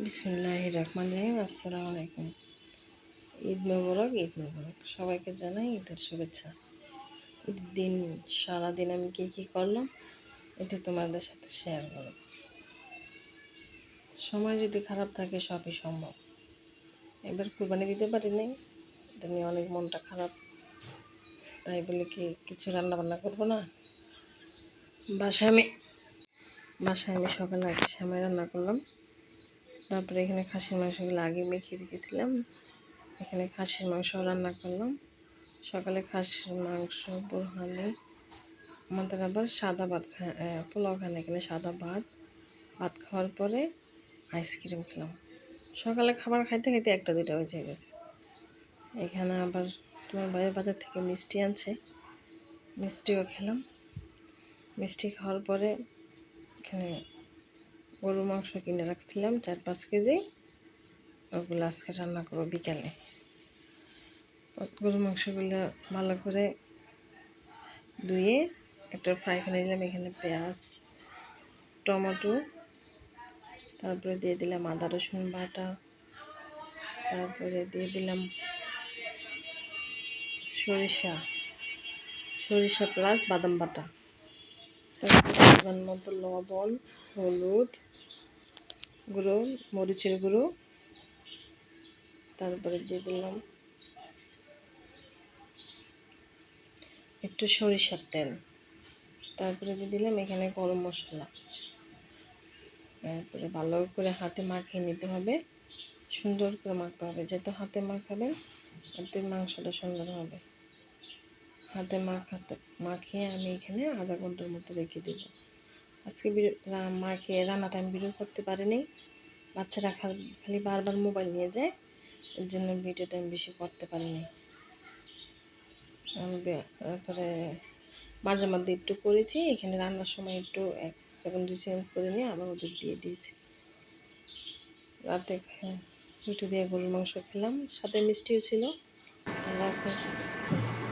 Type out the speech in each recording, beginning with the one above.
বিসমিল্লাহির রহমানির রহিম। আসসালামু আলাইকুম। ঈদ মোবারক। সবাইকে জানাই ঈদের শুভেচ্ছা। ঈদের দিন সারাদিন আমি কী করলাম এটা তোমাদের সাথে শেয়ার করব। সময় যদি খারাপ থাকে সবই সম্ভব। এবার কুরবানি দিতে পারি নাই, এটা নিয়ে অনেক মনটা খারাপ। তাই বলে কি কিছু রান্নাবান্না করবো না? বাসায় আমি সকালে আগে সেমাই রান্না করলাম। তারপরে এখানে খাসির মাংসগুলো আগে মেখে রেখেছিলাম। এখানে খাসির মাংস রান্না করলাম। সকালে খাসির মাংস বোরহানি, আমাদের আবার সাদা ভাত পোলাও খান। এখানে সাদা ভাত খাওয়ার পরে আইসক্রিম খেলাম। সকালে খাবার খাইতে খাইতে 1-2টা বেজে গেছে। এখানে আবার তোমার ভাইয়ের বাজার থেকে মিষ্টি আনছে, মিষ্টিও খেলাম। মিষ্টি খাওয়ার পরে এখানে গরুর মাংস কিনে রাখছিলাম 4-5 কেজি, ওগুলো আজকে রান্না করবো বিকালে। গরুর মাংসগুলো ভালো করে ধুয়ে একটা ফ্রাই প্যানে দিলাম। এখানে পেঁয়াজ, টমেটো, তারপরে দিয়ে দিলাম আদা রসুন বাটা, তারপরে দিয়ে দিলাম সরিষা প্লাস বাদাম বাটা, তারপরে পরিমাণ মতো লবণ, হলুদ গুঁড়ো, মরিচের গুঁড়ো, তারপরে দিয়ে দিলাম একটু সরিষার তেল, তারপরে দিয়ে দিলাম এখানে গরম মশলা। তারপরে ভালো করে হাতে মাখিয়ে নিতে হবে, সুন্দর করে মাখতে হবে। যত হাতে মাখাবেন এত মাংসটা সুন্দর হবে। হাতে মাখিয়ে আমি এখানে আধা ঘন্টার মতো রেখে দেব। আজকে মাখিয়ে রান্নাটা আমি ভিডিও করতে পারিনি, বাচ্চারা খালি বারবার মোবাইল নিয়ে যায়, এর জন্য ভিডিওটা আমি বেশি করতে পারিনি। তারপরে মাঝে মধ্যে একটু করেছি, এখানে রান্নার সময় একটু 1 সেকেন্ড 2 সেকেন্ড করে নিয়ে আবার ওদের দিয়ে দিয়েছি। রাতে রুটি দিয়ে গরুর মাংস খেলাম, সাথে মিষ্টিও ছিল। আল্লাহ হাফেজ।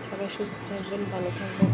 সবাই সুস্থ থাকবেন, ভালো থাকবেন।